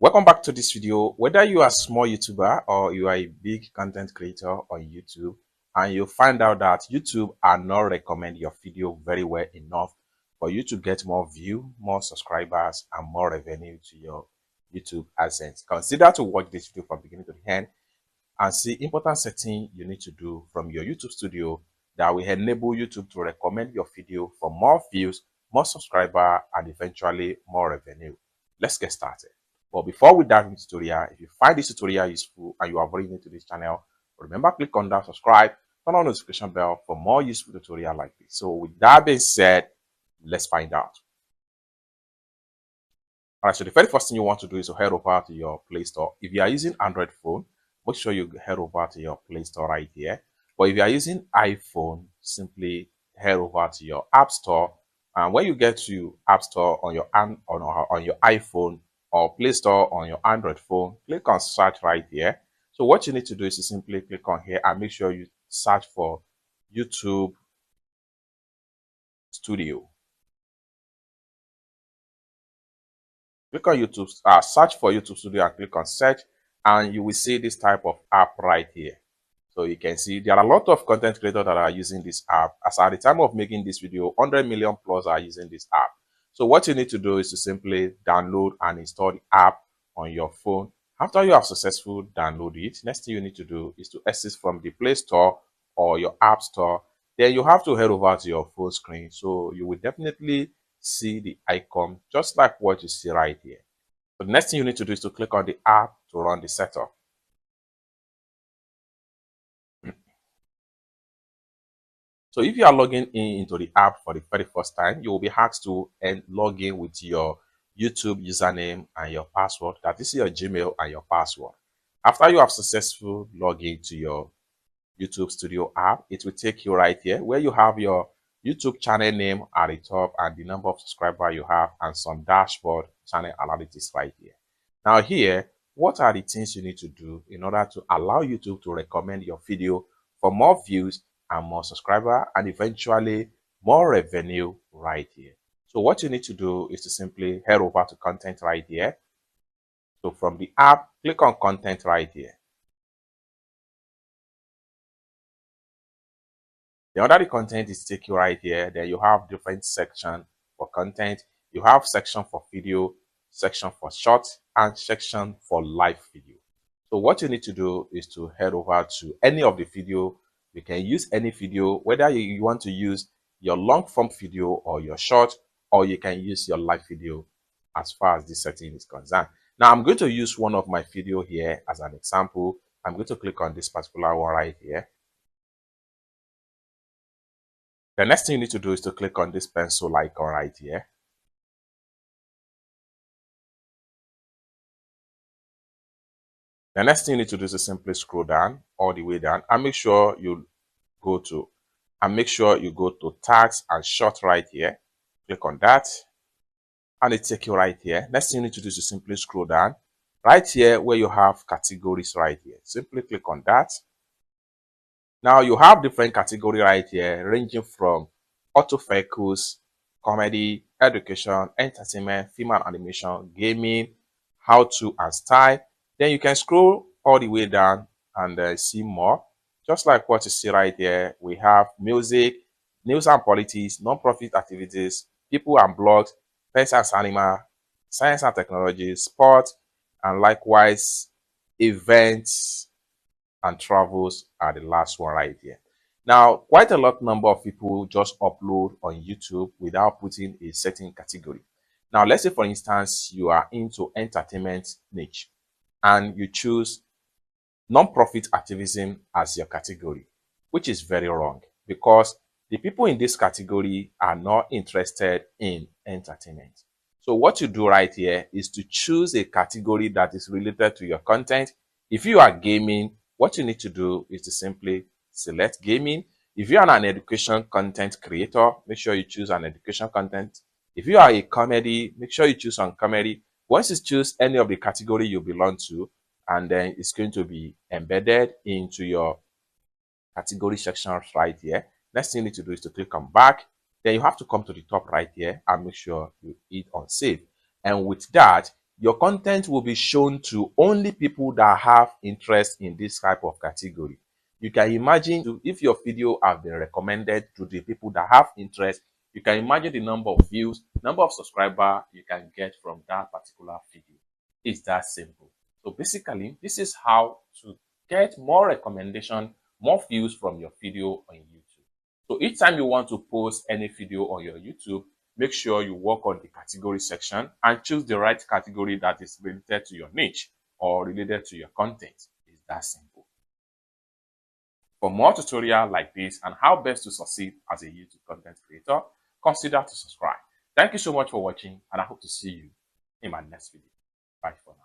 Welcome back to this video. Whether you are a small YouTuber or you are a big content creator on YouTube, and you find out that YouTube are not recommend your video very well enough for you to get more view, more subscribers, and more revenue to your YouTube AdSense, consider to watch this video from beginning to the end and see important setting you need to do from your YouTube studio that will enable YouTube to recommend your video for more views, more subscriber, and eventually more revenue. Let's get started. But before we dive into the tutorial, if you find this tutorial useful and you are very new to this channel, remember click on that subscribe, turn on the notification bell for more useful tutorial like this. So with that being said, let's find out. All right, so the very first thing you want to do is to head over to your Play Store. If you are using Android phone, make sure you head over to your Play Store right here. But if you are using iPhone, simply head over to your App Store. And when you get to App Store on your iPhone or Play Store on your Android phone, click on search right here. So what you need to do is to simply click on here and make sure you search for YouTube Studio. Click on YouTube, search for YouTube Studio and click on search, and you will see this type of app right here. So you can see there are a lot of content creators that are using this app. As at the time of making this video, 100 million plus are using this app. So what you need to do is to simply download and install the app on your phone. After you have successfully downloaded it, next thing you need to do is to access from the Play Store or your App Store. Then you have to head over to your full screen. So you will definitely see the icon just like what you see right here. So the next thing you need to do is to click on the app to run the setup. So if you are logging into the app for the very first time, you will be asked to log in with your YouTube username and your password. That is your Gmail and your password. After you have successfully logged into your YouTube Studio app, it will take you right here where you have your YouTube channel name at the top and the number of subscribers you have and some dashboard channel analytics right here. Now here, what are the things you need to do in order to allow YouTube to recommend your video for more views and more subscribers and eventually more revenue right here? So what you need to do is to simply head over to content right here. So from the app, click on content right here. The other content is take you right here. Then you have different section for content. You have section for video, section for short, and section for live video. So what you need to do is to head over to any of the video. You can use any video, whether you want to use your long form video or your short, or you can use your live video as far as this setting is concerned. Now I'm going to use one of my video here as an example. I'm going to click on this particular one right here. The next thing you need to do is to click on this pencil icon right here. The next thing you need to do is to simply scroll down all the way down and make sure you go to tags and short right here. Click on that and it take you right here. Next thing you need to do is to simply scroll down right here where you have categories right here. Simply click on that. Now you have different categories right here ranging from auto vehicles, comedy, education, entertainment, film and animation, gaming, how to and style. Then you can scroll all the way down and see more. Just like what you see right here, we have music, news and politics, non-profit activities, people and blogs, pets and animal, science and technology, sport, and likewise events and travels are the last one right here. Now, quite a lot number of people just upload on YouTube without putting a certain category. Now, let's say for instance, you are into entertainment niche and you choose non-profit activism as your category, which is very wrong because the people in this category are not interested in entertainment. So what you do right here is to choose a category that is related to your content. If you are gaming, what you need to do is to simply select gaming. If you are an education content creator, make sure you choose an education content. If you are a comedy, make sure you choose on comedy. Once you choose any of the category you belong to, and then it's going to be embedded into your category sections right here. Next thing you need to do is to click on back. Then you have to come to the top right here and make sure you hit on save. And with that, your content will be shown to only people that have interest in this type of category. You can imagine if your video have been recommended to the people that have interest, you can imagine the number of views, number of subscribers you can get from that particular video. It's that simple. So basically, this is how to get more recommendation, more views from your video on YouTube. So each time you want to post any video on your YouTube, make sure you work on the category section and choose the right category that is related to your niche or related to your content. It's that simple. For more tutorials like this and how best to succeed as a YouTube content creator, consider to subscribe. Thank you so much for watching, and I hope to see you in my next video. Bye for now.